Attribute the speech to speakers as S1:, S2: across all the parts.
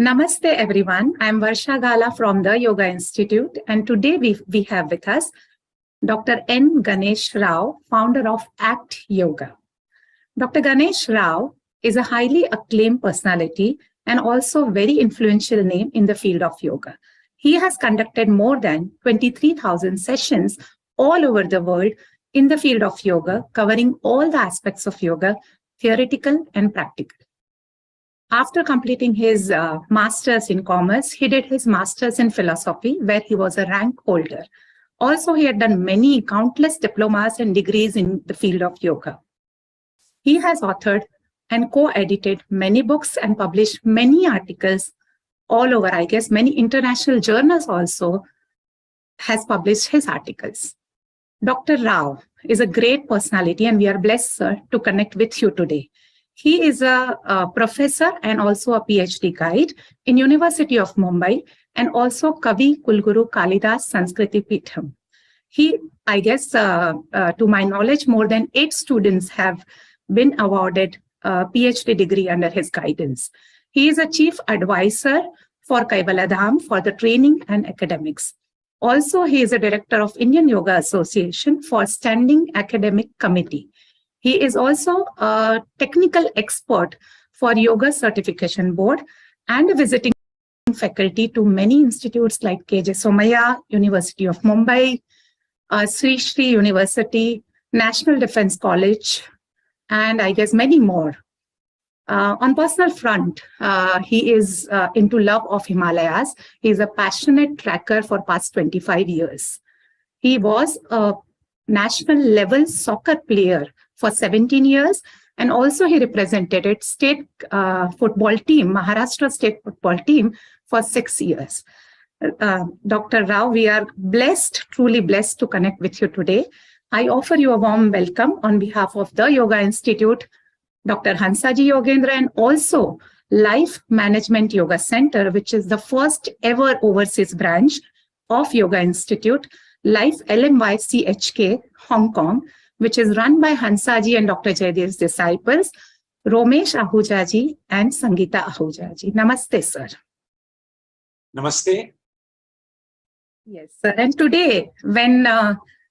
S1: Namaste everyone. I'm Varsha Gala from the Yoga Institute, and today we have with us Dr. N. Ganesh Rao, founder of ACT Yoga. Dr. Ganesh Rao is a highly acclaimed personality and also very influential name in the field of yoga. He has conducted more than 23,000 sessions all over the world in the field of yoga, covering all the aspects of yoga, theoretical and practical. After completing his master's in commerce, he did his master's in philosophy, where he was a rank holder. Also, he had done countless diplomas and degrees in the field of yoga. He has authored and co-edited many books and published many articles all over, many international journals also has published his articles. Dr. Rao is a great personality, and we are blessed, sir, to connect with you today. He is a professor and also a PhD guide in University of Mumbai and also Kavi Kulguru Kalidas Sanskriti Pitham. He, to my knowledge, more than 8 students have been awarded a PhD degree under his guidance. He is a chief advisor for Kaivaladham for the training and academics. Also, he is a director of Indian Yoga Association for Standing Academic Committee. He is also a technical expert for Yoga Certification Board and a visiting faculty to many institutes like KJ Somaya, University of Mumbai, Sri Sri University, National Defense College, and many more. On personal front, he is into love of Himalayas. He is a passionate tracker for past 25 years. He was a national level soccer player for 17 years, and also he represented its state football team, Maharashtra state football team, for 6 years. Dr. Rao, we are blessed, truly blessed to connect with you today. I offer you a warm welcome on behalf of the Yoga Institute, Dr. Hansaji Yogendra, and also Life Management Yoga Center, which is the first ever overseas branch of Yoga Institute, Life LMYCHK, Hong Kong, which is run by Hansaji and Dr. Jaydev's disciples, Romesh Ahujaji and Sangeeta Ahujaji. Namaste, sir.
S2: Namaste.
S1: Yes, sir. And today, when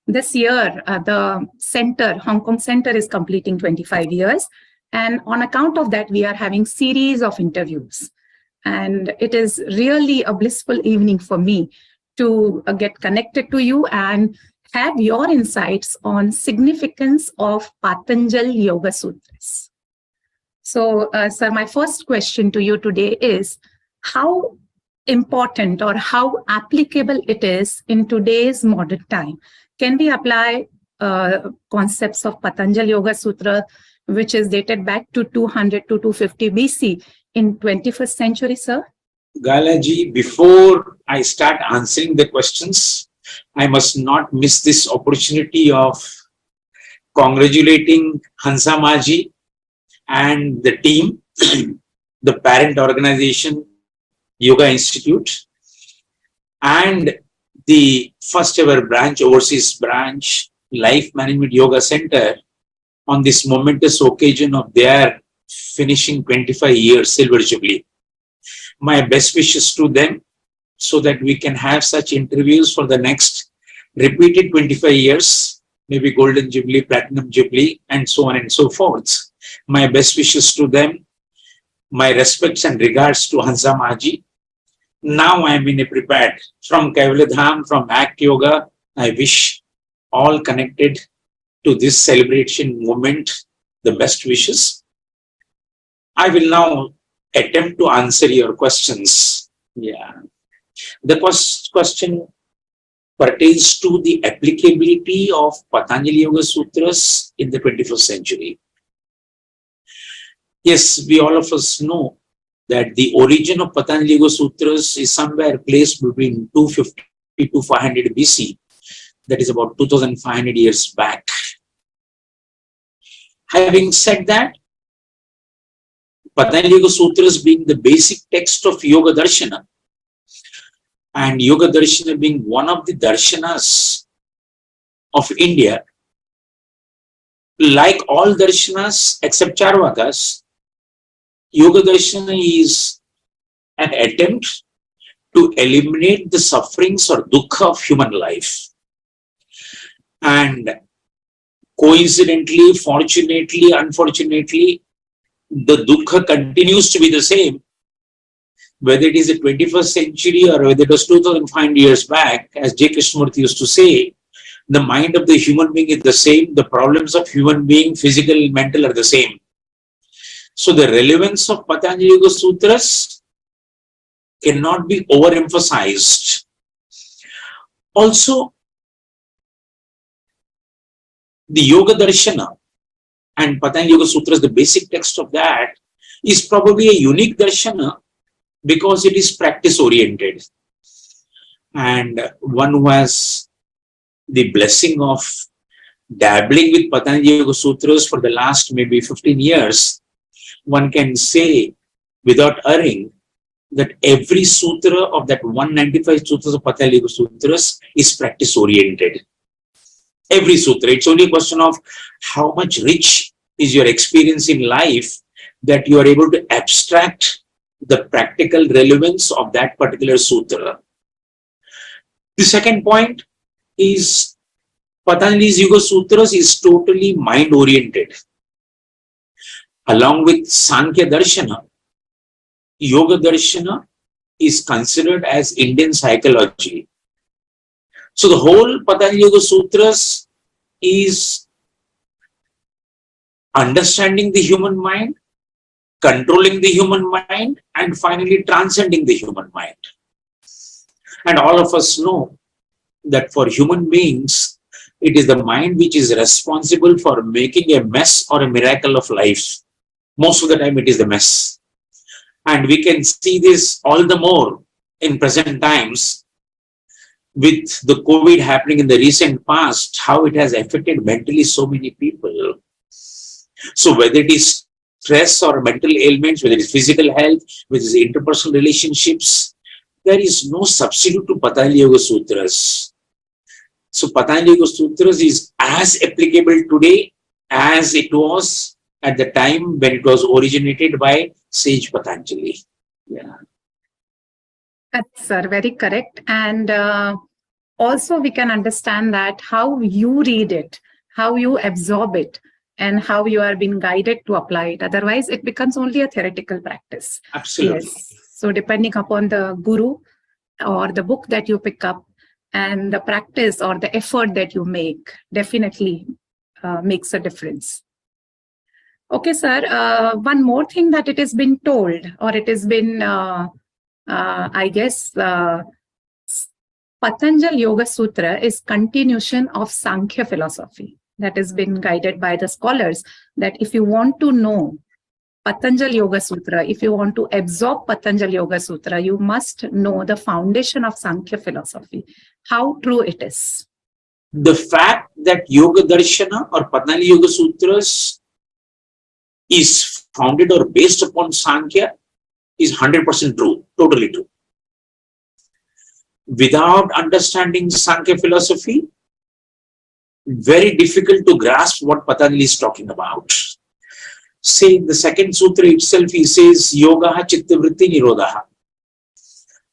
S1: this year, the center, Hong Kong Center is completing 25 years. And on account of that, we are having series of interviews. And it is really a blissful evening for me to get connected to you and have your insights on significance of Patanjali Yoga Sutras. So, sir, my first question to you today is how important or how applicable it is in today's modern time. Can we apply concepts of Patanjali Yoga Sutra, which is dated back to 200 to 250 BC in 21st century, sir?
S2: Galaji, before I start answering the questions, I must not miss this opportunity of congratulating Hansa Maji and the team, the parent organization, Yoga Institute, and the first ever branch, overseas branch, Life Management Yoga Center, on this momentous occasion of their finishing 25 years Silver Jubilee. My best wishes to them, so that we can have such interviews for the next repeated 25 years, maybe Golden Jubilee, Platinum Jubilee, and so on and so forth. My best wishes to them, my respects and regards to Hansa Maji. Now I am in a prepared from Kaivaladham, from ACT Yoga. I wish all connected to this celebration moment the best wishes. I will now attempt to answer your questions. Yeah. The first question pertains to the applicability of Patanjali Yoga Sutras in the 21st century. Yes, we all of us know that the origin of Patanjali Yoga Sutras is somewhere placed between 250 to 500 BC. That is about 2,500 years back. Having said that, Patanjali Yoga Sutras being the basic text of Yoga Darshana, and Yoga Darshana being one of the darshanas of India, like all darshanas except Charvakas, Yoga Darshana is an attempt to eliminate the sufferings or dukkha of human life. And coincidentally, fortunately, unfortunately, the dukkha continues to be the same, whether it is the 21st century or whether it was 2005 years back. As J. Krishnamurti used to say, the mind of the human being is the same, the problems of human being, physical and mental, are the same. So the relevance of Patanjali Yoga Sutras cannot be overemphasized. Also, the Yoga Darshana and Patanjali Yoga Sutras, the basic text of that, is probably a unique darshana because it is practice oriented. And one who has the blessing of dabbling with Patanjali Yoga Sutras for the last maybe 15 years, one can say without erring that every sutra of that 195 sutras of Patanjali Yoga Sutras is practice oriented. Every sutra. It's only a question of how much rich is your experience in life that you are able to abstract the practical relevance of that particular sutra. The second point is Patanjali's Yoga Sutras is totally mind oriented. Along with Sankhya Darshana, Yoga Darshana is considered as Indian psychology. So the whole Patanjali Yoga Sutras is understanding the human mind, controlling the human mind, and finally transcending the human mind. And all of us know that for human beings, it is the mind which is responsible for making a mess or a miracle of life. Most of the time it is the mess. And we can see this all the more in present times with the COVID happening in the recent past, how it has affected mentally so many people. So whether it is stress or mental ailments, whether it is physical health, whether it is interpersonal relationships, there is no substitute to Patanjali Yoga Sutras. So Patanjali Yoga Sutras is as applicable today as it was at the time when it was originated by sage Patanjali. Yeah.
S1: That's very correct. And also we can understand that how you read it, how you absorb it, and how you are being guided to apply it. Otherwise, it becomes only a theoretical practice.
S2: Absolutely.
S1: Yes. So depending upon the guru or the book that you pick up and the practice or the effort that you make, definitely makes a difference. Okay, sir. One more thing that it has been told, or it has been, I guess, Patanjali Yoga Sutra is continuation of Sankhya philosophy that has been guided by the scholars, that if you want to know Patanjali Yoga Sutra, if you want to absorb Patanjali Yoga Sutra, you must know the foundation of Sankhya philosophy. How true it is?
S2: The fact that Yoga Darshana or Patanjali Yoga Sutras is founded or based upon Sankhya is 100% true, totally true. Without understanding Sankhya philosophy, very difficult to grasp what Patanjali is talking about. Say in the second sutra itself, he says, Yoga Chitta Vritti Nirodha.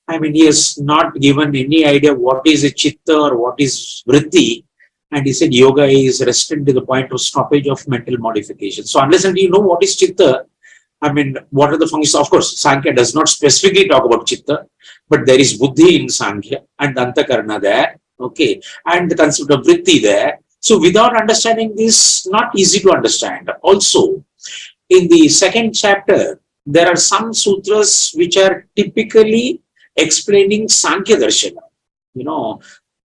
S2: I mean, he has not given any idea what is a chitta or what is vritti. And he said, yoga is restrained to the point of stoppage of mental modification. So unless and you know what is chitta, I mean, what are the functions? Of course, Sankhya does not specifically talk about chitta, but there is buddhi in Sankhya and antakarna there, okay, and the concept of vritti there. So without understanding this, not easy to understand. Also, in the second chapter, there are some sutras which are typically explaining Sankhya Darshana. You know,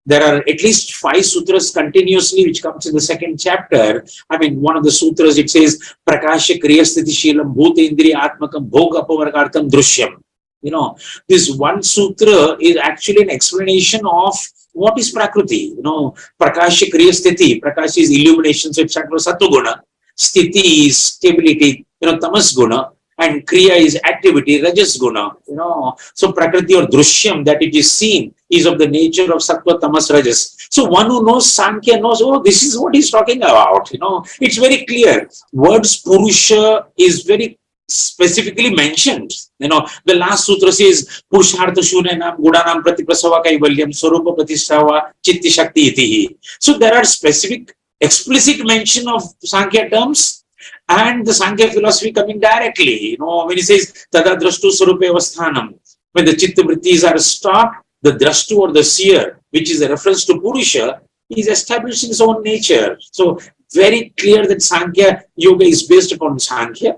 S2: there are at least 5 sutras continuously which comes in the second chapter. I mean, one of the sutras, it says, Prakasha Kriya Sthiti Shilam Bhuta Indriya Atmakam Bhoga Apavarkartam Drishyam. You know, this one sutra is actually an explanation of what is Prakriti. You know, Prakasha Kriya Sthiti. Prakasha is illumination, so it's Sattva Guna. Sthiti is stability, you know, Tamas Guna. And Kriya is activity, Rajas Guna, you know. So Prakriti or Drishyam, that it is seen, is of the nature of Sattva, Tamas, Rajas. So one who knows Sankhya knows, oh, this is what he's talking about, you know. It's very clear. Words Purusha is very specifically mentioned. The last sutra says, Purushartha Shunyanam Gudanam Pratiprasava Kaivalyam Swarupa Pratishtava Chitti Shakti Itihi. So there are specific explicit mention of Sankhya terms and the Sankhya philosophy coming directly. When he says Tada Drashtu Swarupa Avasthanam, when the Chitta Vrittis are stopped, the Drashtu or the seer, which is a reference to Purusha, is established in his own nature. So very clear that Sankhya Yoga is based upon Sankhya.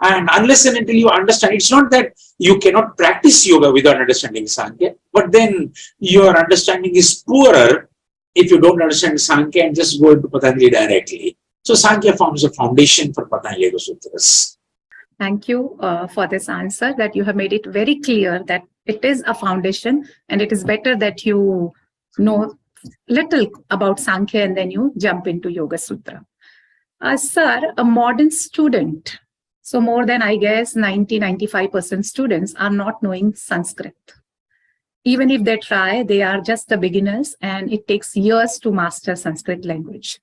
S2: And unless and until you understand, it's not that you cannot practice yoga without understanding Sankhya, but then your understanding is poorer if you don't understand Sankhya and just go into Patanjali directly. So Sankhya forms a foundation for Patanjali Yoga Sutras.
S1: Thank you for this answer, that you have made it very clear that it is a foundation and it is better that you know little about Sankhya and then you jump into Yoga Sutra. Sir, a modern student, so more than, I guess, 90-95% students are not knowing Sanskrit. Even if they try, they are just the beginners and it takes years to master Sanskrit language.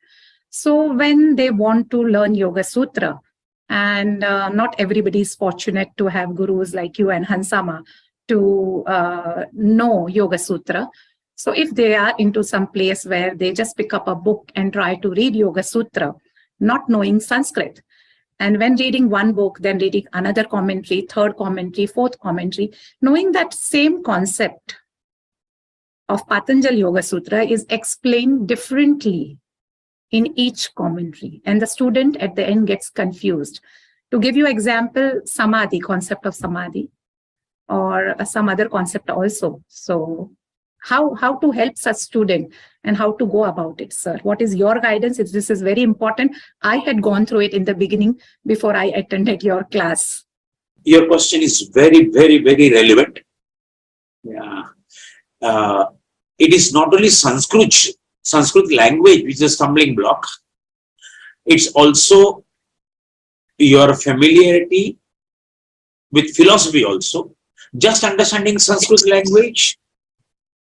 S1: So when they want to learn Yoga Sutra, and not everybody is fortunate to have gurus like you and Hansama to know Yoga Sutra. So if they are into some place where they just pick up a book and try to read Yoga Sutra, not knowing Sanskrit, and when reading one book, then reading another commentary, third commentary, fourth commentary, knowing that same concept of Patanjali Yoga Sutra is explained differently in each commentary, and the student at the end gets confused. To give you example, Samadhi, concept of Samadhi, or some other concept also. So how to help such student and how to go about it, sir? What is your guidance? This is very important. I had gone through it in the beginning before I attended your class.
S2: Your question is very, very, very relevant. Yeah. It is not only Sanskrit language which is a stumbling block. It's also your familiarity with philosophy also. Just understanding Sanskrit language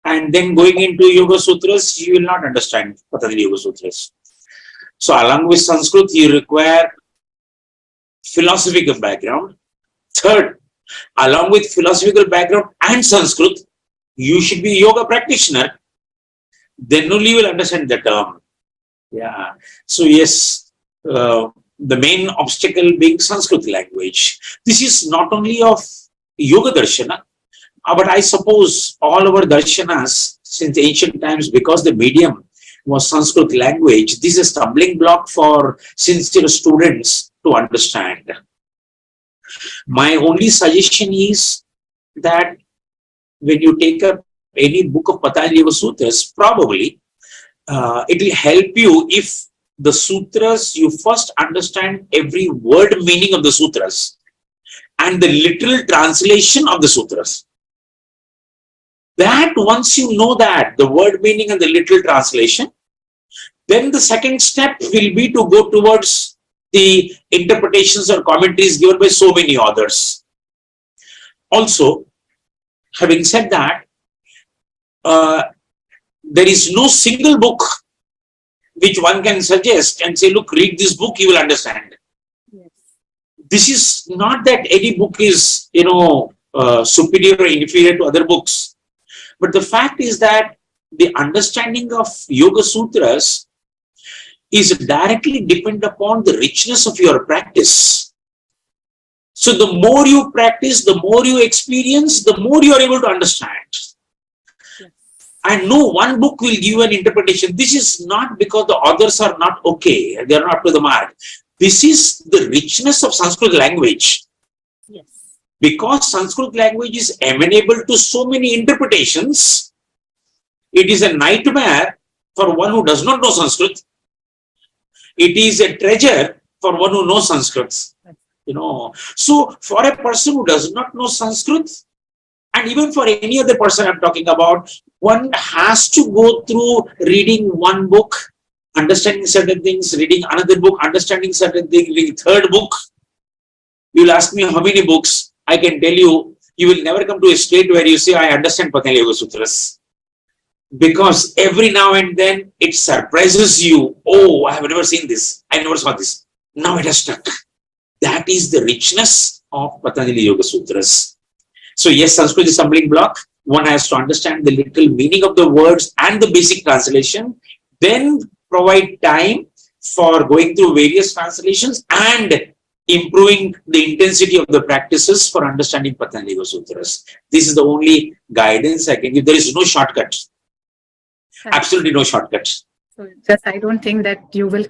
S2: and then going into Yoga Sutras, you will not understand Patanjali Yoga Sutras. So along with Sanskrit, you require philosophical background. Third, along with philosophical background and Sanskrit, you should be a yoga practitioner. Then only you will understand the term. Yeah. So yes, the main obstacle being Sanskrit language. This is not only of Yoga Darshana, but I suppose all our darshanas since ancient times, because the medium was Sanskrit language, this is a stumbling block for sincere students to understand. My only suggestion is that when you take up any book of Patanjali Yoga Sutras, probably it will help you if the sutras, you first understand every word meaning of the sutras and the literal translation of the sutras. That once you know that, the word meaning and the literal translation, then the second step will be to go towards the interpretations or commentaries given by so many authors. Also, having said that, there is no single book which one can suggest and say, look, read this book, you will understand. Yes. This is not that any book is, superior or inferior to other books. But the fact is that the understanding of Yoga Sutras is directly dependent upon the richness of your practice. So the more you practice, the more you experience, the more you are able to understand. And no one book will give an interpretation. This is not because the authors are not okay, they are not up to the mark. This is the richness of Sanskrit language. Yes. Because Sanskrit language is amenable to so many interpretations, it is a nightmare for one who does not know Sanskrit. It is a treasure for one who knows Sanskrit. So for a person who does not know Sanskrit, and even for any other person I'm talking about, one has to go through reading one book, understanding certain things, reading another book, understanding certain things, reading third book. You will ask me how many books. I can tell you, you will never come to a state where you say, I understand Patanjali Yoga Sutras. Because every now and then it surprises you. Oh, I have never seen this. I never saw this. Now it has stuck. That is the richness of Patanjali Yoga Sutras. So yes, Sanskrit is stumbling block. One has to understand the literal meaning of the words and the basic translation, then provide time for going through various translations and improving the intensity of the practices for understanding Patanjali Yoga Sutras. This is the only guidance I can give. There is no shortcut. Absolutely no shortcut.
S1: So just I don't think that you will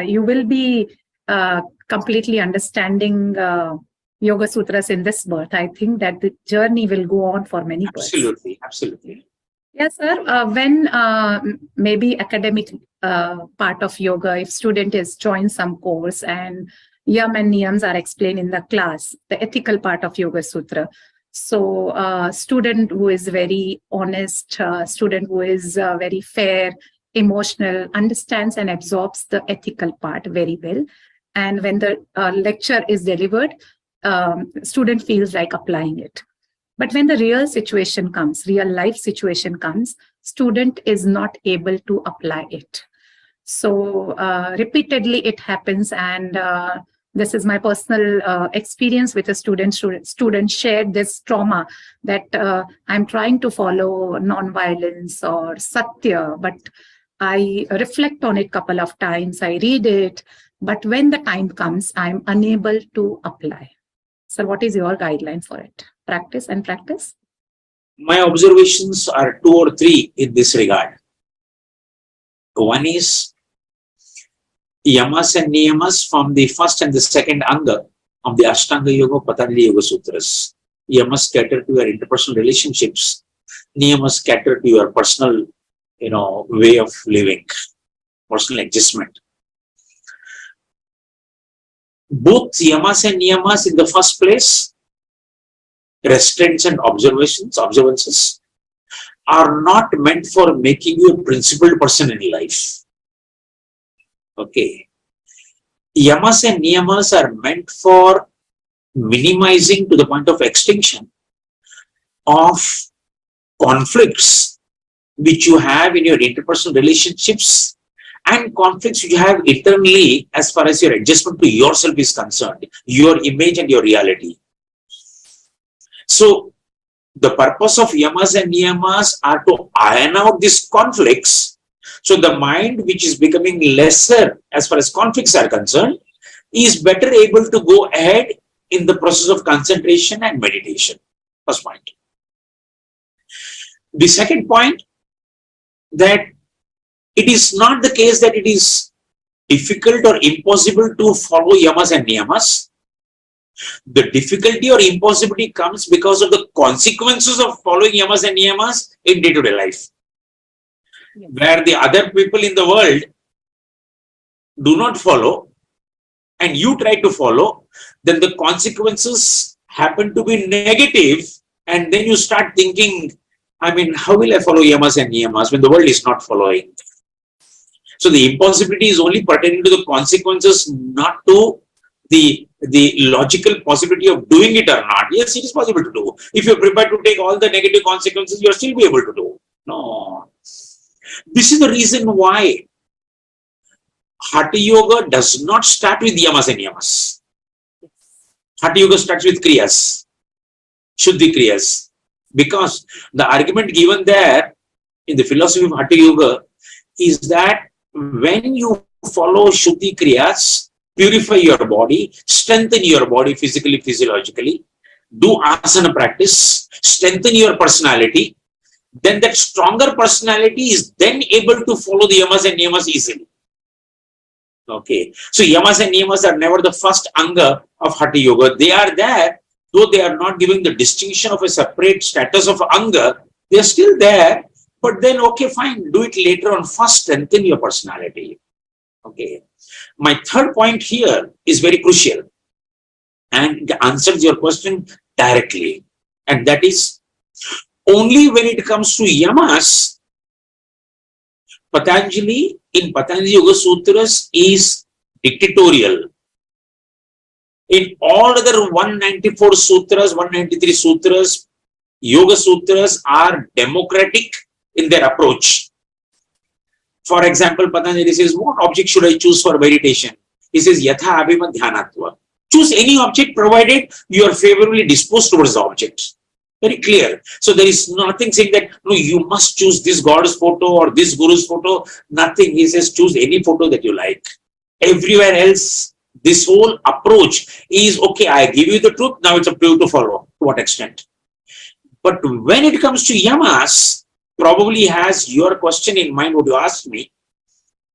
S1: you will be completely understanding Yoga Sutras in this birth. I think that the journey will go on for many births.
S2: Absolutely.
S1: Yes, sir. When maybe academic part of yoga, if student is joined some course and yam and niyams are explained in the class, the ethical part of Yoga Sutra. So student who is very honest, student who is very fair, emotional, understands and absorbs the ethical part very well. And when the lecture is delivered, student feels like applying it. But when the real situation comes, real life situation comes, student is not able to apply it. So repeatedly it happens, and this is my personal experience with a student. Student shared this trauma that I'm trying to follow non-violence or satya, but I reflect on it a couple of times, I read it, but when the time comes, I'm unable to apply. So what is your guideline for it? Practice and practice?
S2: My observations are 2 or 3 in this regard. One is yamas and niyamas from the first and the second anga of the Ashtanga Yoga Patanjali Yoga Sutras. Yamas cater to your interpersonal relationships. Niyamas cater to your personal, way of living, personal adjustment. Both yamas and niyamas in the first place, restraints and observances are not meant for making you a principled person in life. Okay. Yamas and niyamas are meant for minimizing to the point of extinction of conflicts which you have in your interpersonal relationships and conflicts you have internally as far as your adjustment to yourself is concerned, your image and your reality. So the purpose of yamas and niyamas are to iron out these conflicts. So the mind, which is becoming lesser as far as conflicts are concerned, is better able to go ahead in the process of concentration and meditation. First point. The second point, that it is not the case that it is difficult or impossible to follow yamas and niyamas. The difficulty or impossibility comes because of the consequences of following yamas and niyamas in day-to-day life. Yes. Where the other people in the world do not follow and you try to follow, then the consequences happen to be negative, and then you start thinking, how will I follow yamas and niyamas when the world is not following? So the impossibility is only pertaining to the consequences, not to the logical possibility of doing it or not. Yes, it is possible to do. If you're prepared to take all the negative consequences, you'll still be able to do. No. This is the reason why Hatha Yoga does not start with yamas and niyamas. Hatha Yoga starts with kriyas, Shuddhi kriyas. Because the argument given there in the philosophy of Hatha Yoga is that when you follow Shuddhi kriyas, purify your body, strengthen your body physically, physiologically, do asana practice, strengthen your personality, then that stronger personality is then able to follow the yamas and niyamas easily. Okay. So yamas and niyamas are never the first anga of Hatha Yoga. They are there, though they are not giving the distinction of a separate status of anga, they are still there. But then, okay, fine, do it later on. First, strengthen your personality. Okay. My third point here is very crucial and answers your question directly. And that is, only when it comes to yamas, Patanjali in Patanjali Yoga Sutras is dictatorial. In all other 194 sutras, 193 sutras, Yoga Sutras are democratic in their approach. For example, Patanjali says, what object should I choose for meditation? He says, Yatha Abhima Dhyanatva. Choose any object provided you are favorably disposed towards the object. Very clear. So there is nothing saying that, no, you must choose this God's photo or this Guru's photo. Nothing. He says, choose any photo that you like. Everywhere else, this whole approach is, okay, I give you the truth, now it's up to you to follow. To what extent? But when it comes to yamas, probably has your question in mind, what you asked me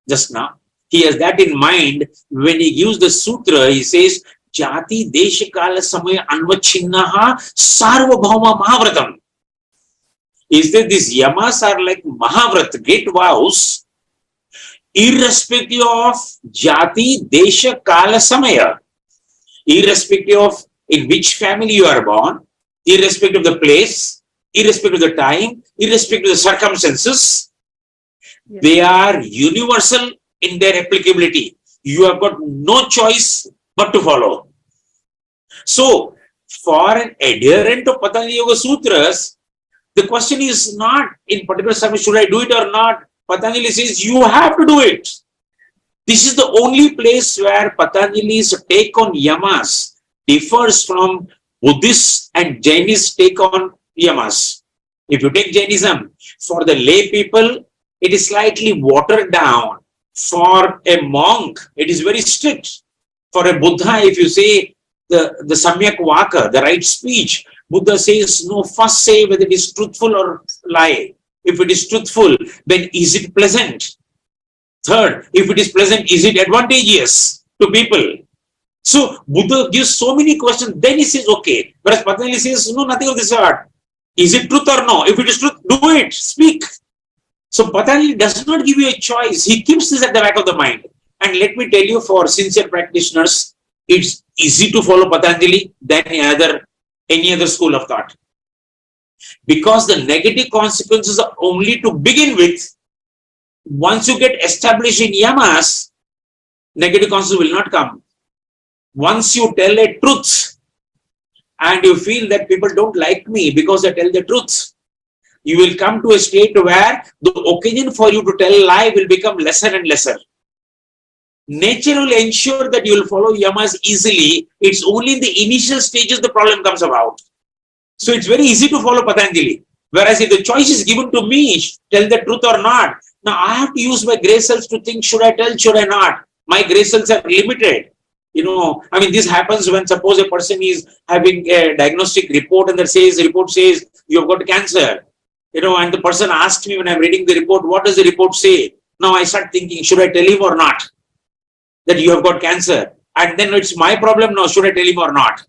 S2: just now. He has that in mind when he gives the sutra. He says, Jati Desha Kala Samaya Anvachinnaha Sarvabhauma Mahavratam. Is that these yamas are like Mahavrat, great vows, irrespective of Jati Desha Kala Samaya, irrespective of in which family you are born, irrespective of the place, irrespective of the time, irrespective of the circumstances. Yes. They are universal in their applicability. You have got no choice but to follow. So, for an adherent of Patanjali Yoga Sutras, the question is not in particular service, should I do it or not? Patanjali says, you have to do it. This is the only place where Patanjali's take on yamas differs from Buddhists and Jainists' take on yamas. If you take Jainism, for the lay people, it is slightly watered down. For a monk, it is very strict. For a Buddha, if you say the Samyak Vaka, the right speech, Buddha says, no, first say whether it is truthful or lie. If it is truthful, then is it pleasant? Third, if it is pleasant, is it advantageous to people? So Buddha gives so many questions, then he says, okay. Whereas Patanjali says, no, nothing of this sort. Is it truth or no? If it is truth, do it, speak. So Patanjali does not give you a choice. He keeps this at the back of the mind. And let me tell you, for sincere practitioners, it's easy to follow Patanjali than any other school of thought. Because the negative consequences are only to begin with. Once you get established in yamas, negative consequences will not come. Once you tell a truth and you feel that people don't like me because I tell the truth, you will come to a state where the occasion for you to tell a lie will become lesser and lesser. Nature will ensure that you will follow yamas easily. It's only in the initial stages the problem comes about. So it's very easy to follow Patanjali. Whereas if the choice is given to me, tell the truth or not, now I have to use my gray cells to think, should I tell, should I not? My gray cells are limited. I mean, this happens when suppose a person is having a diagnostic report and the report says, you have got cancer. And the person asks me when I'm reading the report, what does the report say? Now I start thinking, should I tell him or not that you have got cancer? And then it's my problem now, should I tell him or not?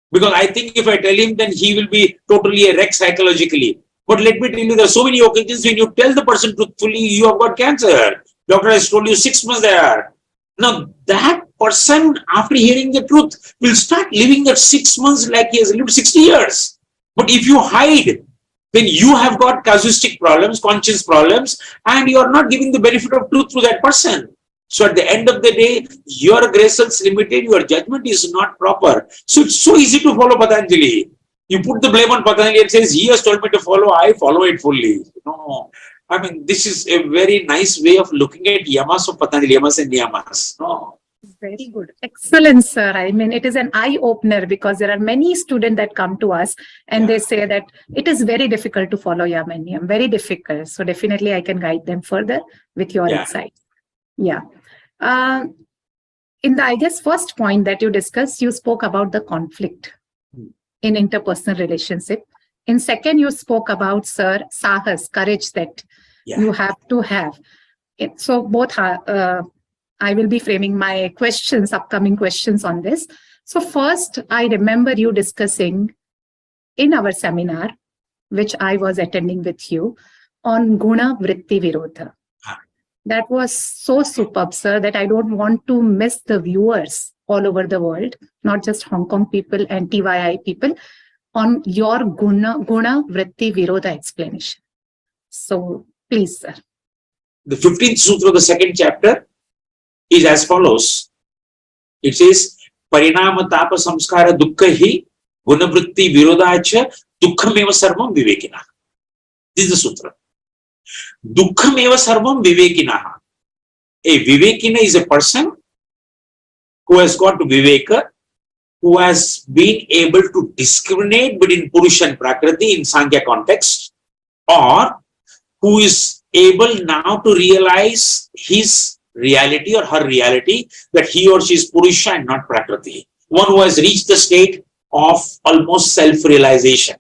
S2: Because I think if I tell him, then he will be totally a wreck psychologically. But let me tell you, there are so many occasions when you tell the person truthfully, you have got cancer. Doctor has told you 6 months there. Now that person, after hearing the truth, will start living that 6 months like he has lived 60 years. But if you hide, then you have got casuistic problems, conscience problems, and you are not giving the benefit of truth to that person. So at the end of the day, your grace cells limited, your judgment is not proper. So it's so easy to follow Patanjali. You put the blame on Patanjali and says, he has told me to follow, I follow it fully. No, I mean, this is a very nice way of looking at yamas of Patanjali, yamas and niyamas. No.
S1: Very good. Excellent, sir. I mean, it is an eye-opener because there are many students that come to us and they say that it is very difficult to follow yama and niyam, very difficult. So definitely I can guide them further with your insight. Yeah. In the, I guess, first point that you discussed, you spoke about the conflict in interpersonal relationship. In second, you spoke about, sir, sahas, courage that you have to have. So both are, I will be framing my questions, upcoming questions on this. So first, I remember you discussing in our seminar, which I was attending with you, on Guna, Vriti, Virodha. That was so superb, sir, that I don't want to miss the viewers all over the world, not just Hong Kong people and TYI people, on your Guna, Vritti, Virodha explanation. So please, sir.
S2: The 15th Sutra of the second chapter is as follows. It says, Parinama Tapa Samskara Dukkha hi Gunavritti Virodhacha Dukkhameva Sarvam Vivekina. This is the Sutra. Dukkhameva Sarvam Vivekina. A Vivekina is a person who has got Viveka, who has been able to discriminate between Purusha and Prakriti in Sankhya context, or who is able now to realize his reality or her reality, that he or she is Purusha and not Prakriti. One who has reached the state of almost self-realization.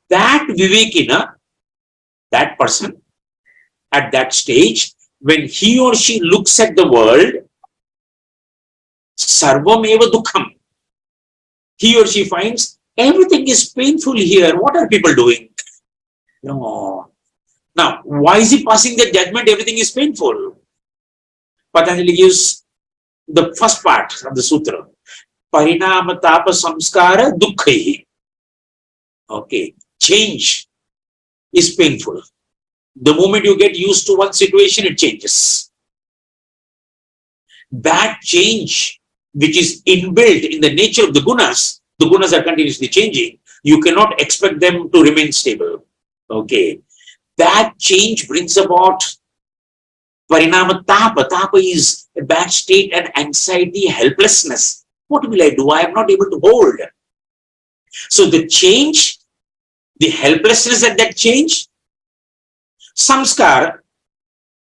S2: That Vivekina, that person at that stage, when he or she looks at the world, Sarvam eva dukham. He or she finds everything is painful here. What are people doing? No. Now, why is he passing the judgment? Everything is painful. Patanjali gives the first part of the sutra. Parinama tapa samskara dukkhi. Okay. Change is painful. The moment you get used to one situation, it changes. That change, which is inbuilt in the nature of the gunas are continuously changing. You cannot expect them to remain stable. Okay. That change brings about parinama tapa. Tapa is a bad state and anxiety, helplessness. What will I do? I am not able to hold. So the change, the helplessness at that change, samskara,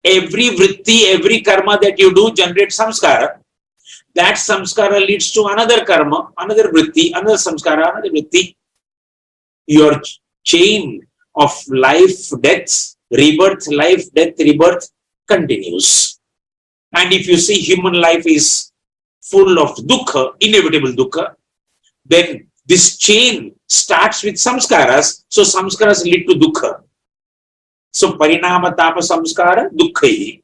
S2: every vritti, every karma that you do generates samskara. That samskara leads to another karma, another vritti, another samskara, another vritti. Your chain of life, death, rebirth, life, death, rebirth continues. And if you see human life is full of dukkha, inevitable dukkha, then this chain starts with samskaras. So samskaras lead to dukkha. So parinama tapa samskara dukkhi.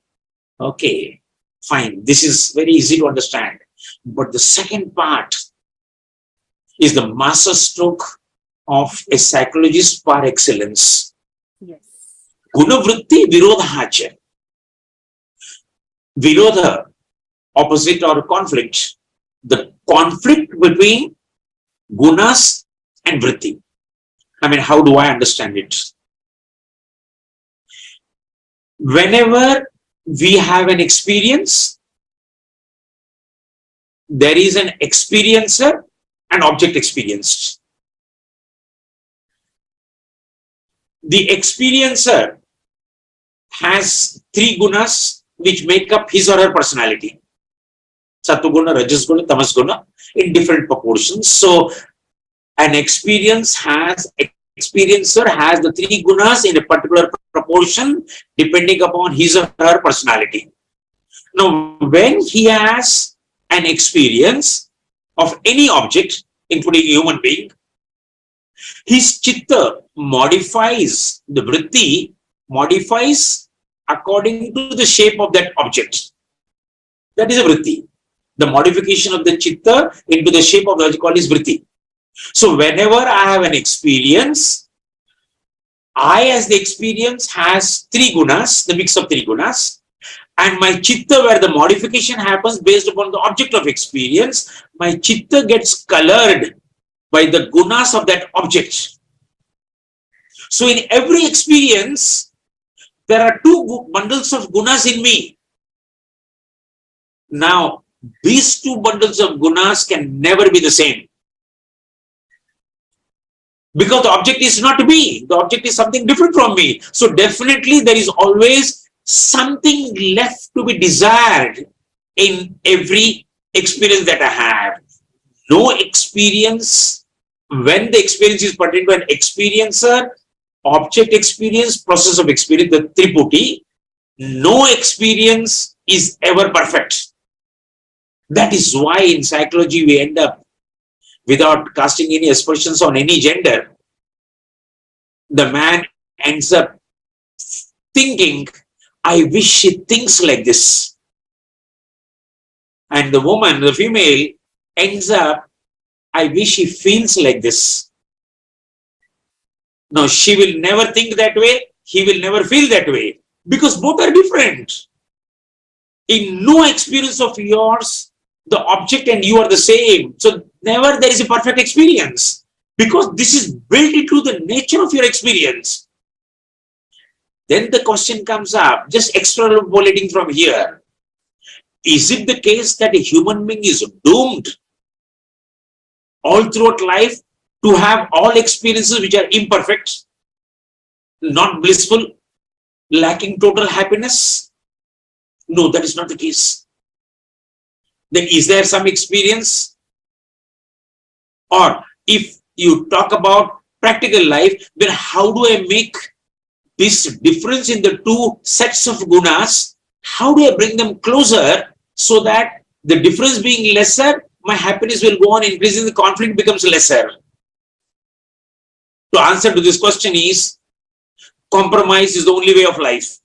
S2: Okay, fine. This is very easy to understand. But the second part is the master stroke of a psychologist par excellence.
S1: Yes.
S2: Guna vritti virodhacha. Virodha, opposite or conflict. The conflict between gunas and vritti. I mean, how do I understand it? Whenever we have an experience, there is an experiencer and object experienced. The experiencer has three gunas which make up his or her personality. Satuguna, Rajasguna, Tamasguna in different proportions. So an experiencer has the three gunas in a particular proportion depending upon his or her personality. Now, when he has an experience of any object, including a human being, his chitta modifies, the vritti modifies according to the shape of that object. That is a vritti. The modification of the chitta into the shape of the object called is vritti. So whenever I have an experience, I as the experience has three gunas, the mix of three gunas, and my chitta, where the modification happens based upon the object of experience, my chitta gets colored by the gunas of that object. So in every experience, there are two bundles of gunas in me. Now, these two bundles of gunas can never be the same. Because the object is not me. The object is something different from me. So definitely there is always something left to be desired in every experience that I have. No experience, when the experience is pertaining to an experiencer, object experience, process of experience, the triputi, no experience is ever perfect. That is why in psychology we end up, without casting any aspersions on any gender, the man ends up thinking, I wish she thinks like this. And the woman, the female, ends up, I wish she feels like this. No, she will never think that way, he will never feel that way, because both are different. In no experience of yours, the object and you are the same. So never there is a perfect experience, because this is built into the nature of your experience. Then the question comes up, just extrapolating from here. Is it the case that a human being is doomed all throughout life to have all experiences which are imperfect, not blissful, lacking total happiness? No, that is not the case. Then is there some experience? Or if you talk about practical life, then how do I make this difference in the two sets of gunas? How do I bring them closer so that the difference being lesser, my happiness will go on increasing, the conflict becomes lesser? To answer to this question is, compromise is the only way of life.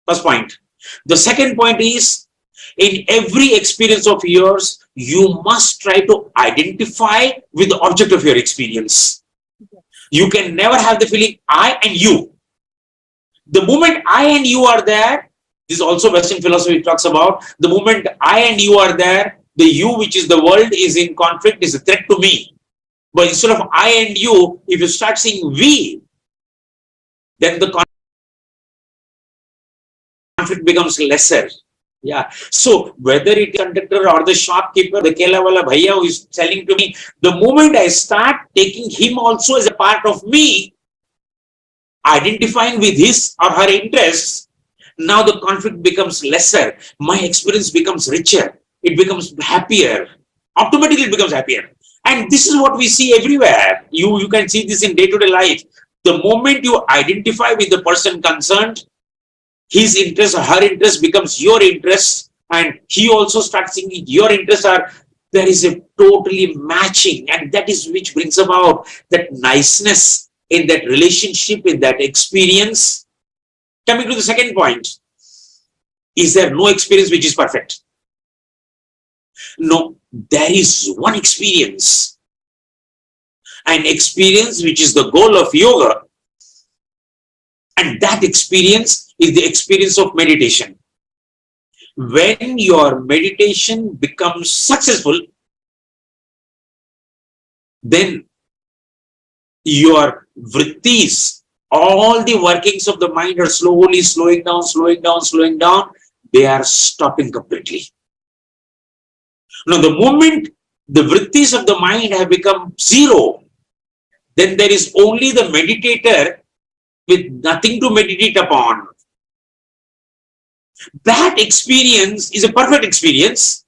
S2: First point. The second point is, in every experience of yours, you must try to identify with the object of your experience. You can never have the feeling I and you. The moment I and you are there, this is also Western philosophy talks about, the moment I and you are there, the you, which is the world, is in conflict, is a threat to me. But instead of I and you, if you start seeing we, then the conflict becomes lesser. Yeah. So whether it is the conductor or the shopkeeper, the kela wala bhaiya who is selling to me, the moment I start taking him also as a part of me, identifying with his or her interests, now the conflict becomes lesser. My experience becomes richer. It becomes happier. Automatically it becomes happier. And this is what we see everywhere. You can see this in day-to-day life. The moment you identify with the person concerned, his interest or her interest becomes your interest, and he also starts seeing your interests are, there is a totally matching, and that is which brings about that niceness in that relationship, in that experience. Coming to the second point, is there no experience which is perfect? No, there is one experience, an experience which is the goal of yoga, and that experience is the experience of meditation. When your meditation becomes successful, then your vrittis, all the workings of the mind are slowly slowing down. They are stopping completely. Now, the moment the vrittis of the mind have become zero, then there is only the meditator with nothing to meditate upon. That experience is a perfect experience,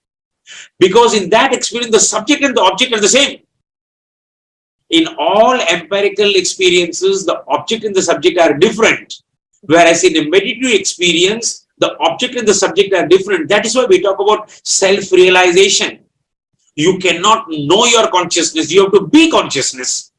S2: because in that experience, the subject and the object are the same. In all empirical experiences, the object and the subject are different. Whereas in a meditative experience, the object and the subject are different. That is why we talk about self-realization. You cannot know your consciousness. You have to be consciousness.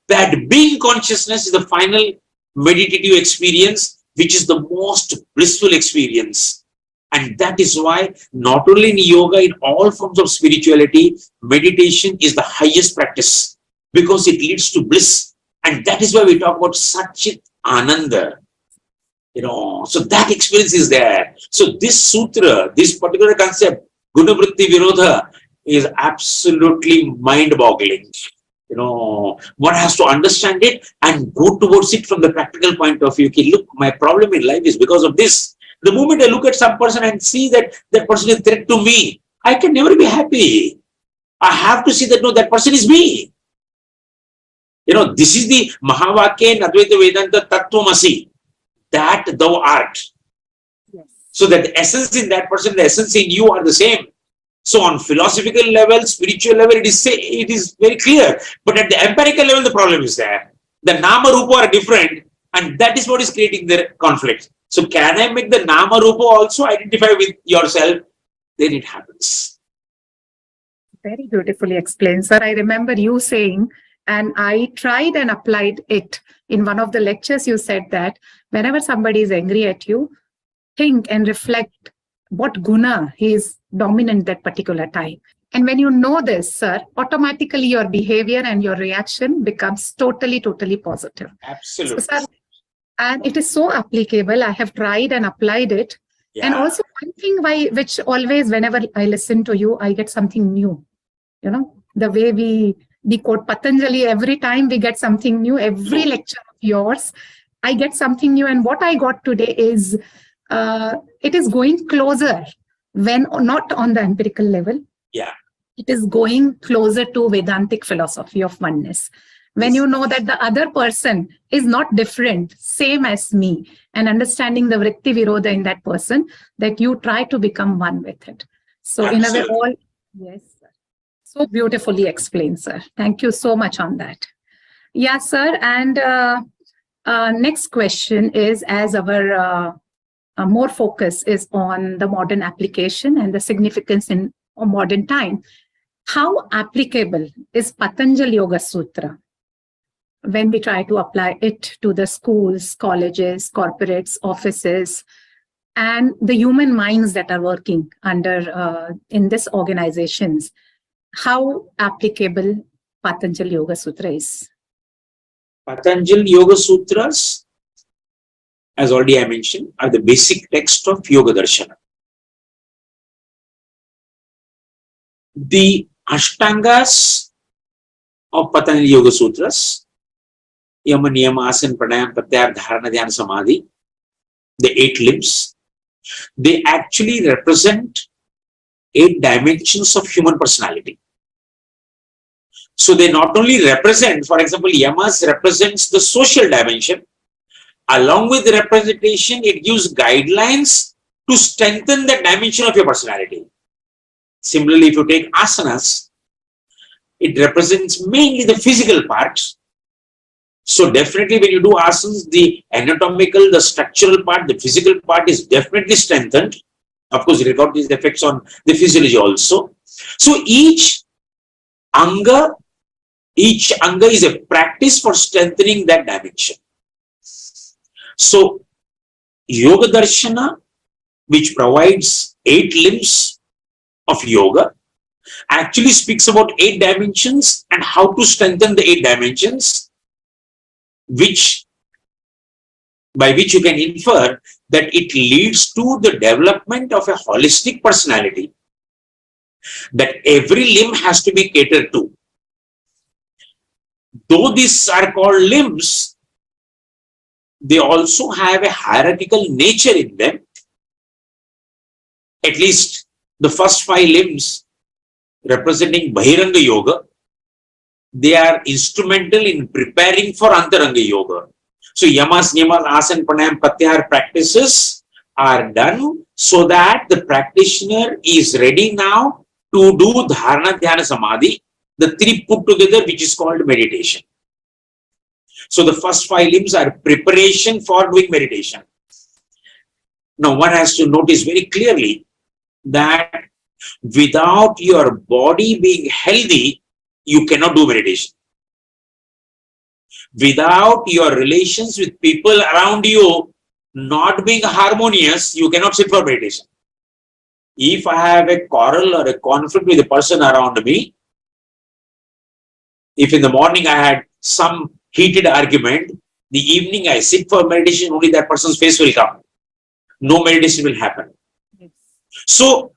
S2: That being consciousness is the final meditative experience, which is the most blissful experience. And that is why not only in yoga, in all forms of spirituality, meditation is the highest practice, because it leads to bliss. And that is why we talk about Satchit Ananda. So that experience is there. So this sutra, this particular concept, Guna Vritti Virodha, is absolutely mind-boggling. One has to understand it and go towards it from the practical point of view. Okay, look, my problem in life is because of this. The moment I look at some person and see that that person is a threat to me, I can never be happy. I have to see that, no, that person is me. This is the Mahavakya in Advaita Vedanta Tattvamasi, that thou art.
S1: Yes.
S2: So that the essence in that person, the essence in you are the same. So on philosophical level, spiritual level, it is very clear. But at the empirical level, the problem is there. The Nama Rupa are different, and that is what is creating the conflict. So can I make the Nama Rupa also identify with yourself? Then it happens.
S1: Very beautifully explained, sir. I remember you saying, and I tried and applied it in one of the lectures. You said that whenever somebody is angry at you, think and reflect what guna he is dominant that particular time. And when you know this, sir, automatically your behavior and your reaction becomes totally positive.
S2: Absolutely.
S1: So, sir, and it is so applicable. I have tried and applied it. Yeah. And also one thing which always, whenever I listen to you, I get something new. The way we quote Patanjali, every time we get something new, every lecture of yours, I get something new. And what I got today is, it is going closer when not on the empirical level.
S2: Yeah.
S1: it is going closer to Vedantic philosophy of oneness. When you know that the other person is not different, same as me, and understanding the Vritti Virodha in that person, that you try to become one with it. So in a way, all, yes, sir. So beautifully explained, sir. Thank you so much on that. Yeah, sir. And next question is, as our more focus is on the modern application and the significance in a modern time, how applicable is Patanjali Yoga Sutra when we try to apply it to the schools, colleges, corporates, offices, and the human minds that are working under in these organizations? How applicable Patanjali Yoga Sutra is?
S2: Patanjali Yoga Sutras, as already I mentioned, are the basic text of Yoga Darshana. The Ashtangas of Patanjali Yoga Sutras, Yama, Niyama, Asana, Pranayama, Pratyahara, Dharana, Dhyana, Samadhi, the 8 limbs, they actually represent 8 dimensions of human personality. So they not only represent, for example, Yamas represents the social dimension. Along with the representation, it gives guidelines to strengthen the dimension of your personality. Similarly, if you take asanas, it represents mainly the physical part. So definitely when you do asanas, the anatomical, the structural part, the physical part is definitely strengthened. Of course, it got these effects on the physiology also. So each anga is a practice for strengthening that dimension. So Yoga Darshana, which provides 8 limbs of yoga, actually speaks about 8 dimensions and how to strengthen the 8 dimensions, by which you can infer that it leads to the development of a holistic personality, that every limb has to be catered to. Though these are called limbs, they also have a hierarchical nature in them. At least the first 5 limbs representing Bahiranga Yoga, they are instrumental in preparing for Antaranga Yoga. So Yamas, Niyamas, Asana, Pranayama, Pratyahara practices are done so that the practitioner is ready now to do Dharana, Dhyana, Samadhi, the 3 put together, which is called meditation. So the first 5 limbs are preparation for doing meditation. Now one has to notice very clearly that without your body being healthy, you cannot do meditation. Without your relations with people around you not being harmonious, you cannot sit for meditation. If I have a quarrel or a conflict with a person around me, if in the morning I had some heated argument, the evening I sit for meditation, only that person's face will come. No meditation will happen. Yes. So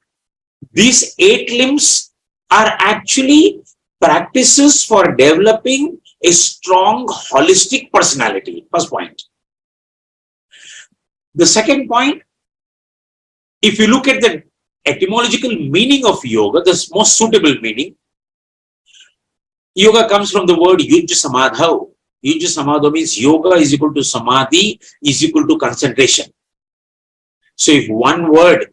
S2: these 8 limbs are actually practices for developing a strong holistic personality. First point. The second point, if you look at the etymological meaning of yoga, the most suitable meaning, yoga comes from the word yuj samadhav. Yuj samadhav means yoga is equal to samadhi is equal to concentration. So if one word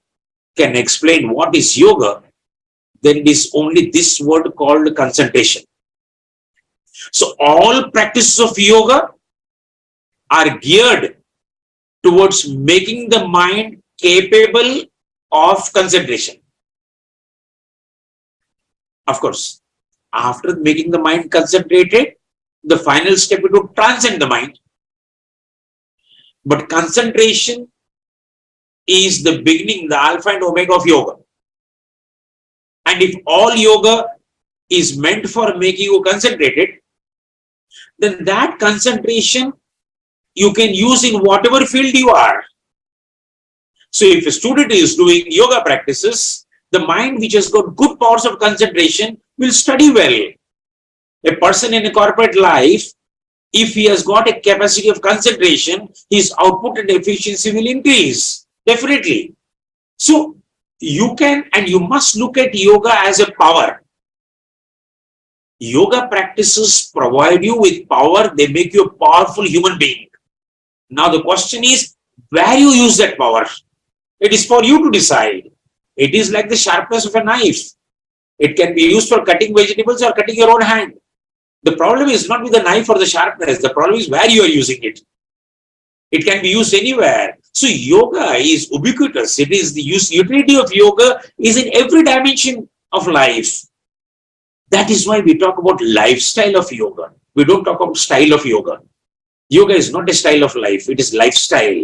S2: can explain what is yoga, then it is only this word called concentration. So all practices of yoga are geared towards making the mind capable of concentration. Of course, after making the mind concentrated, the final step is to transcend the mind. But concentration is the beginning, the alpha and omega of yoga. And if all yoga is meant for making you concentrated, then that concentration you can use in whatever field you are. So if a student is doing yoga practices, the mind which has got good powers of concentration will study well. A person in a corporate life, if he has got a capacity of concentration, his output and efficiency will increase, definitely. So you can and you must look at yoga as a power. Yoga practices provide you with power. They make you a powerful human being. Now the question is, where you use that power? It is for you to decide. It is like the sharpness of a knife. It can be used for cutting vegetables or cutting your own hand. The problem is not with the knife or the sharpness. The problem is where you are using it. It can be used anywhere. So yoga is ubiquitous. It is the utility of yoga is in every dimension of life. That is why we talk about lifestyle of yoga. We don't talk about style of yoga. Yoga is not a style of life. It is lifestyle.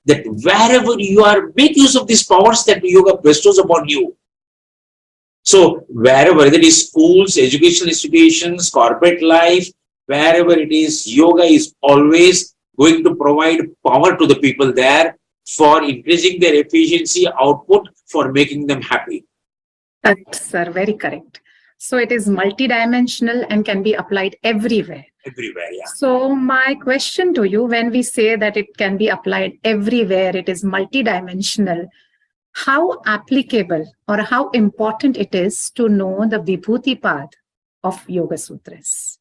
S2: That wherever you are, make use of these powers that yoga bestows upon you. So wherever, whether it is schools, educational institutions, corporate life, wherever it is, yoga is always going to provide power to the people there for increasing their efficiency, output, for making them happy.
S1: Correct, sir. Very correct. So it is multidimensional and can be applied everywhere.
S2: Everywhere, yeah.
S1: So my question to you, when we say that it can be applied everywhere, it is multidimensional, how applicable or how important it is to know the Vibhuti Pada of Yoga Sutras?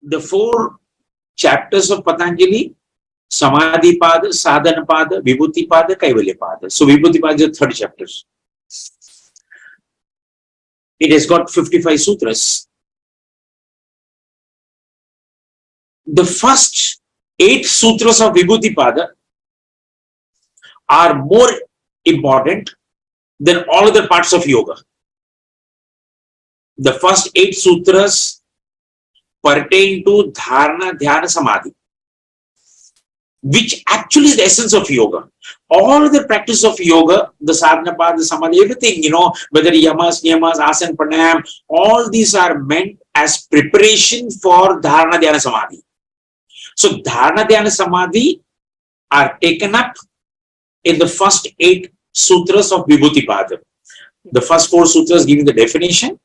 S2: The 4 chapters of Patanjali, Samadhi Pada, Sadhana Pada, Vibhuti Pada, Kaivalya Pada. So Vibhuti Pada is the 3rd chapter. It has got 55 sutras. The first 8 sutras of Vibhuti Pada are more important than all other parts of yoga. The first 8 sutras pertain to Dharana, Dhyana, Samadhi, which actually is the essence of yoga. All the practice of yoga, the sadhana part, the samadhi, everything, whether yamas, niyamas, asana, pranayam, all these are meant as preparation for dharana, dhyana, samadhi. So dharana, dhyana, samadhi are taken up in the first 8 sutras of Vibhuti Pada. The first 4 sutras giving the definition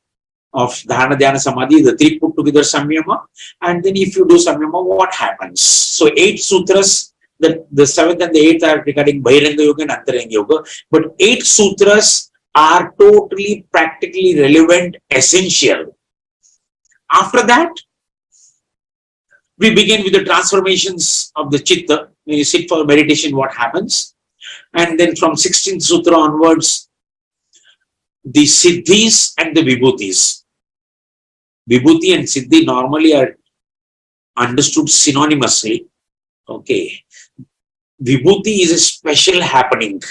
S2: of dharana, dhyana, samadhi, the 3 put together samyama, and then if you do samyama, what happens? So 8 sutras, the 7th and the 8th are regarding Bahiranga Yoga and Antaranga Yoga, but 8 sutras are totally practically relevant, essential. After that, we begin with the transformations of the chitta. When you sit for meditation, what happens? And then from 16th sutra onwards, the siddhis and the vibhutis. Vibhuti and siddhi normally are understood synonymously. Okay. Vibhuti is a special happening.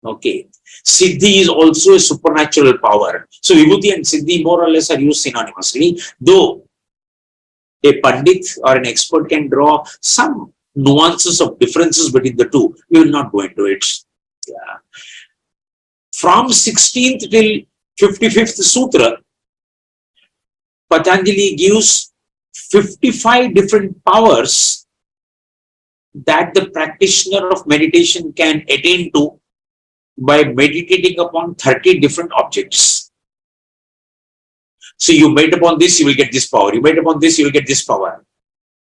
S2: Okay. Siddhi is also a supernatural power. So Vibhuti and siddhi more or less are used synonymously, though a pandit or an expert can draw some nuances of differences between the two. We will not go into it. Yeah. From 16th till 55th sutra, Patanjali gives 55 different powers that the practitioner of meditation can attain to by meditating upon 30 different objects. So you meditate upon this, you will get this power. You meditate upon this, you will get this power.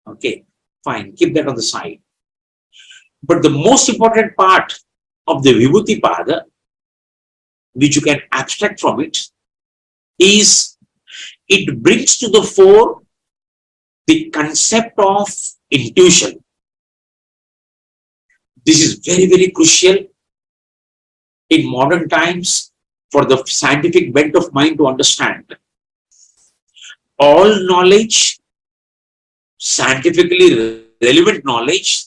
S2: Okay, fine. Keep that on the side. But the most important part of the Vibhuti Pada, which you can abstract from it, is it brings to the fore the concept of intuition. This is very, very crucial in modern times for the scientific bent of mind to understand. All knowledge, scientifically relevant knowledge,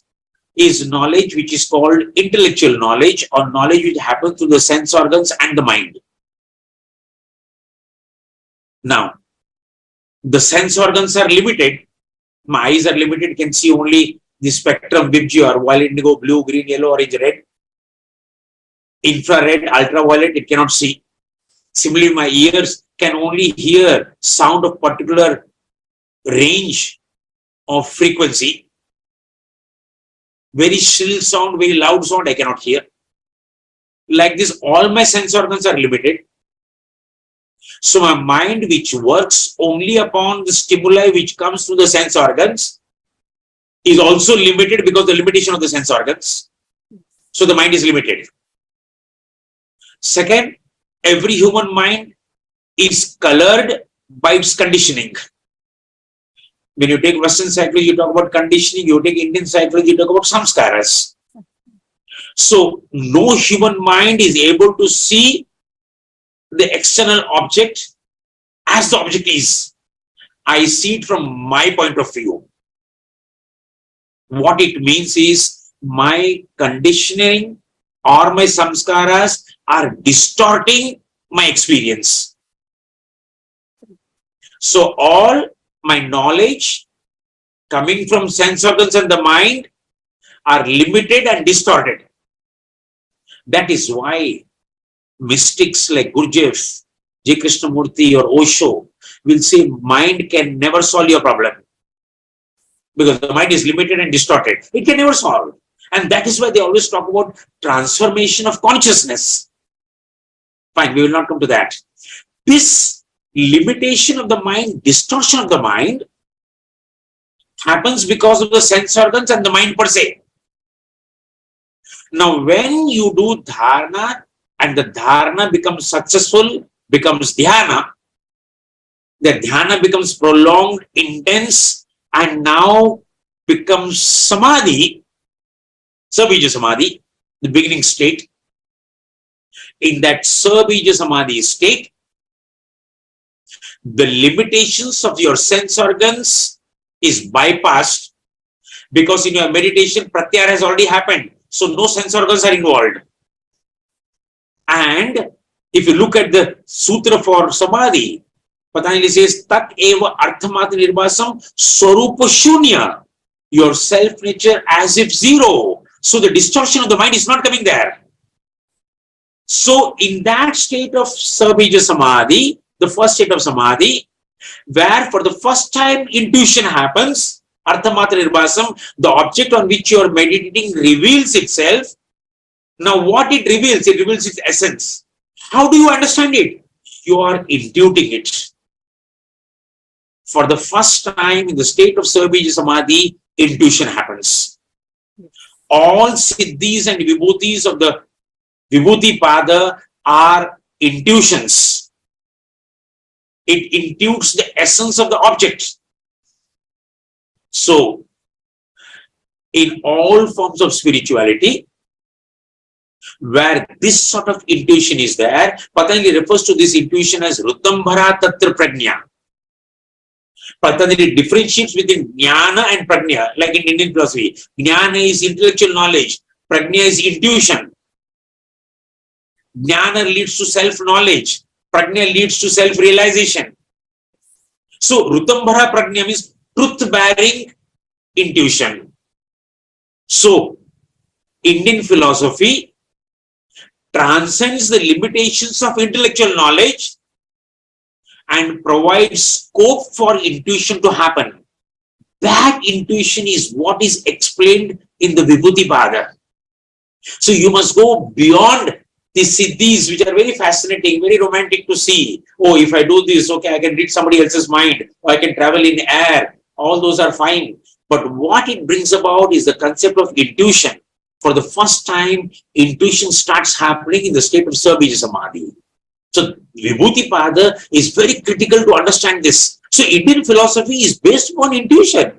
S2: is knowledge which is called intellectual knowledge, or knowledge which happens through the sense organs and the mind. Now, the sense organs are limited. My eyes are limited, can see only the spectrum, Vibgyu, or violet, indigo, blue, green, yellow, orange, red. Infrared, ultraviolet, it cannot see. Similarly, my ears can only hear sound of particular range of frequency. Very shrill sound, very loud sound, I cannot hear. Like this, all my sense organs are limited. So my mind, which works only upon the stimuli which comes through the sense organs, is also limited because the limitation of the sense organs. So the mind is limited. Second, every human mind is colored by its conditioning. When you take Western psychology, you talk about conditioning. You take Indian psychology, you talk about samskaras. So no human mind is able to see the external object as the object is. I see it from my point of view. What it means is my conditioning or my samskaras are distorting my experience. So all my knowledge coming from sense organs and the mind are limited and distorted. That is why mystics like Gurdjieff, J. Krishnamurti or Osho will say mind can never solve your problem. Because the mind is limited and distorted. It can never solve. And that is why they always talk about transformation of consciousness. Fine, we will not come to that. This limitation of the mind, distortion of the mind, happens because of the sense organs and the mind per se. Now, when you do dharana and the dharana becomes successful, becomes dhyana, the dhyana becomes prolonged, intense, and now becomes samadhi, sabija samadhi, the beginning state. In that sabija samadhi state, the limitations of your sense organs is bypassed because in your meditation, pratyahara has already happened. So no sense organs are involved. And if you look at the Sutra for Samadhi, Patanjali says, Tat eva arthamata nirbhasam swarupa shunya. Your self-nature as if zero. So the distortion of the mind is not coming there. So in that state of Sabija Samadhi, the first state of Samadhi, where for the first time intuition happens, Arthamata Nirbhasam, the object on which you are meditating reveals itself. Now what it reveals its essence. How do you understand it? You are intuiting it. For the first time in the state of Sabija Samadhi, intuition happens. All siddhis and vibhutis of the Vibhuti Pada are intuitions. It intuits the essence of the object. So, in all forms of spirituality, where this sort of intuition is there, Patanjali refers to this intuition as Rutambhara Tatra Prajna. Patanjali differentiates between Jnana and Prajna, like in Indian philosophy. Jnana is intellectual knowledge, Prajna is intuition. Jnana leads to self-knowledge, Prajna leads to self-realization. So, Rutambhara Prajna means truth-bearing intuition. So, Indian philosophy transcends the limitations of intellectual knowledge and provides scope for intuition to happen. That intuition is what is explained in the Vibhuti Pada. So, you must go beyond the siddhis, which are very fascinating, very romantic to see. Oh, if I do this, okay, I can read somebody else's mind, or I can travel in air. All those are fine. But what it brings about is the concept of intuition. For the first time, intuition starts happening in the state of Sabija Samadhi. So, Vibhuti Pada is very critical to understand this. So, Indian philosophy is based upon intuition.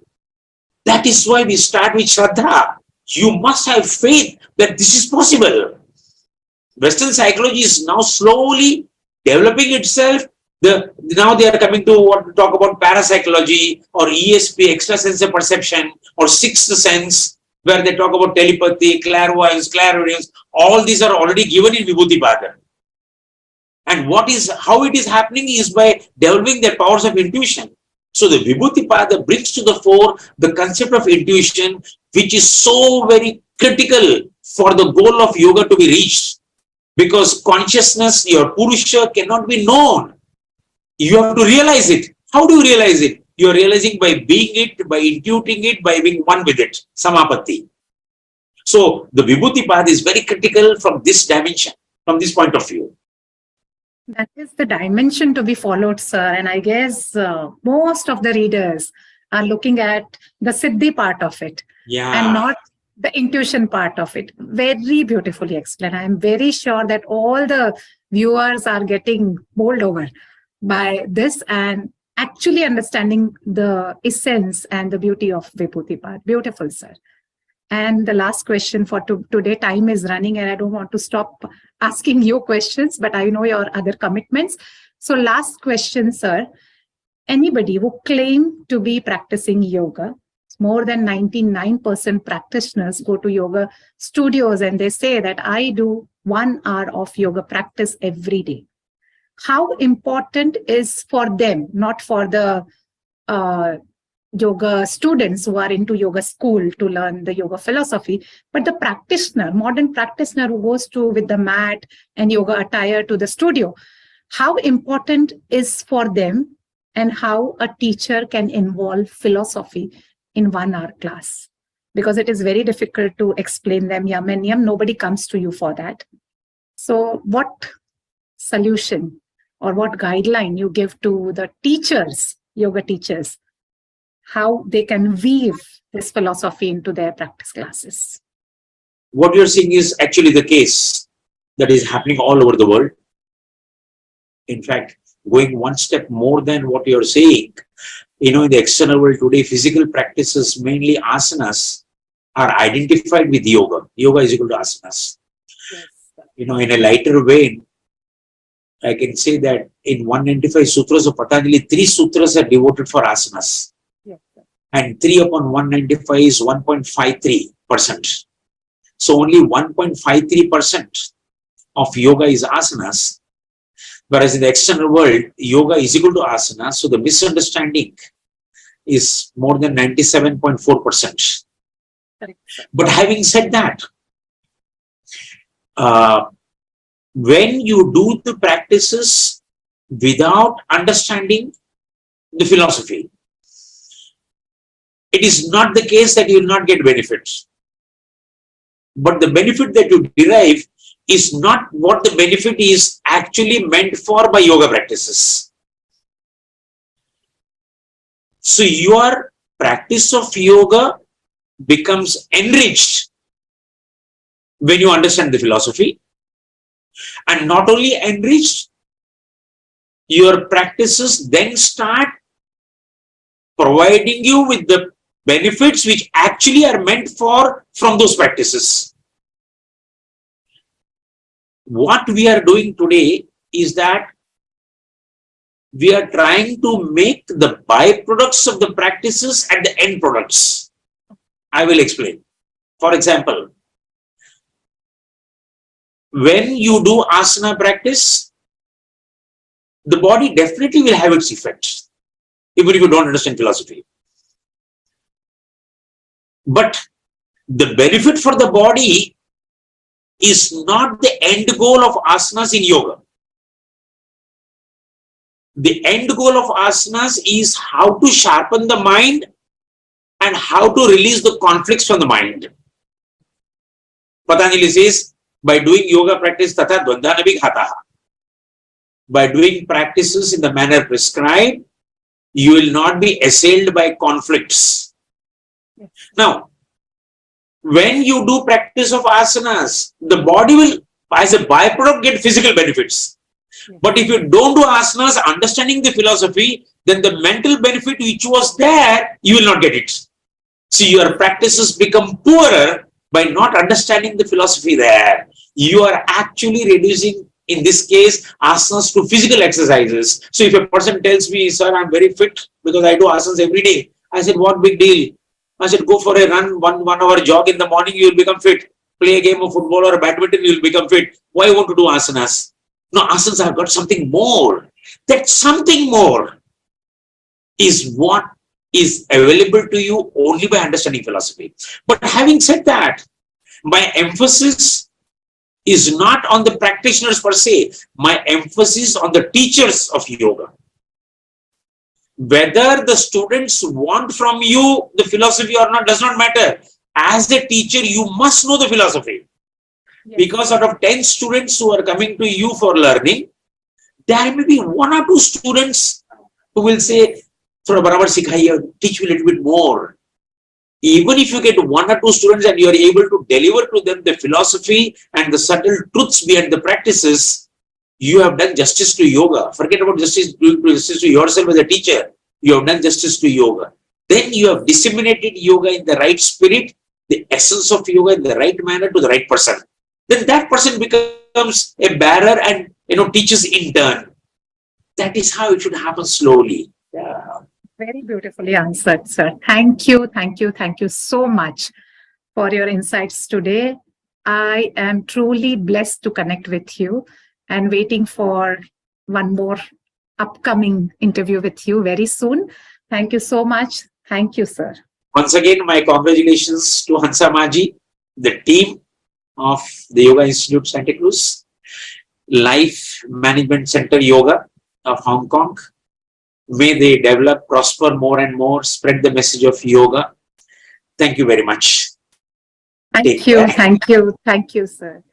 S2: That is why we start with Shraddha. You must have faith that this is possible. Western psychology is now slowly developing itself. Now they are coming to what we talk about parapsychology or ESP, extrasensory perception, or sixth sense, where they talk about telepathy, clairvoyance, clairaudience. All these are already given in Vibhuti Pada. And how it is happening is by developing their powers of intuition. So the Vibhuti Pada brings to the fore the concept of intuition, which is so very critical for the goal of yoga to be reached. Because consciousness, your Purusha, cannot be known. You have to realize it. How do you realize it? You are realizing by being it, by intuiting it, by being one with it. Samapatti. So the Vibhuti Pada is very critical from this dimension, from this point of view.
S1: That is the dimension to be followed, sir. And I guess most of the readers are looking at the Siddhi part of it. And not the intuition part of it. Very beautifully explained. I am very sure that all the viewers are getting bowled over by this and actually understanding the essence and the beauty of Vibhuti Pada. Beautiful, sir. And the last question for today, time is running and I don't want to stop asking you questions, but I know your other commitments. So last question, sir. Anybody who claim to be practicing yoga, more than 99% practitioners go to yoga studios and they say that I do 1 hour of yoga practice every day. How important is for them, not for the yoga students who are into yoga school to learn the yoga philosophy, but the practitioner, modern practitioner who goes to with the mat and yoga attire to the studio, how important is for them and how a teacher can involve philosophy in 1 hour class? Because it is very difficult to explain them yam and yam. Nobody comes to you for that. So what solution or what guideline you give to the teachers, yoga teachers, how they can weave this philosophy into their practice classes?
S2: What you're seeing is actually the case that is happening all over the world. In fact, going one step more than what you're saying, in the external world today, physical practices, mainly asanas, are identified with yoga. Yoga is equal to asanas.
S1: Yes.
S2: In a lighter vein, I can say that in 195 Sutras of Patanjali, 3 sutras are devoted for asanas.
S1: Yes.
S2: And 3 upon 195 is 1.53%. So only 1.53% of yoga is asanas. Whereas in the external world, yoga is equal to asana. So the misunderstanding is more than 97.4%. But having said that, when you do the practices without understanding the philosophy, it is not the case that you will not get benefits. But the benefit that you derive is not what the benefit is actually meant for by yoga practices. So your practice of yoga becomes enriched when you understand the philosophy, and not only enriched, your practices then start providing you with the benefits which actually are meant for from those practices. What we are doing today is that we are trying to make the byproducts of the practices and the end products. I will explain. For example, when you do asana practice, the body definitely will have its effects, even if you don't understand philosophy. But the benefit for the body is not the end goal of asanas in yoga. The end goal of asanas is how to sharpen the mind and how to release the conflicts from the mind. Patanjali says, by doing yoga practice, tatha dvandhana vighataha. By doing practices in the manner prescribed, you will not be assailed by conflicts. Yes. Now, when you do practice of asanas, the body will, as a byproduct, get physical benefits. Yes. But if you don't do asanas, understanding the philosophy, then the mental benefit which was there, you will not get it. So your practices become poorer by not understanding the philosophy there. You are actually reducing, in this case, asanas to physical exercises. So if a person tells me, sir, I'm very fit because I do asanas every day. I said, what big deal? I said, go for a run, one hour jog in the morning, you will become fit. Play a game of football or badminton, you will become fit. Why you want to do asanas? No, asanas have got something more. That something more is what is available to you only by understanding philosophy. But having said that, my emphasis is not on the practitioners per se. My emphasis on the teachers of yoga. Whether the students want from you the philosophy or not does not matter. As a teacher, you must know the philosophy. Yes. Because out of 10 students who are coming to you for learning, there may be 1 or 2 students who will say, "Thoda barabar sikhaiye, teach me a little bit more." Even if you get 1 or 2 students and you are able to deliver to them the philosophy and the subtle truths behind the practices, you have done justice to yoga. Forget about justice, do justice to yourself as a teacher. You have done justice to yoga. Then you have disseminated yoga in the right spirit, the essence of yoga in the right manner to the right person. Then that person becomes a bearer and teaches in turn. That is how it should happen slowly. Yeah.
S1: Very beautifully answered, sir. Thank you, thank you, thank you so much for your insights today. I am truly blessed to connect with you and waiting for one more upcoming interview with you very soon. Thank you so much. Thank you, sir.
S2: Once again, my congratulations to Hansa Maji, the team of the Yoga Institute Santa Cruz, Life Management Center Yoga of Hong Kong. May they develop, prosper more and more, spread the message of yoga. Thank you very much.
S1: Thank you, sir.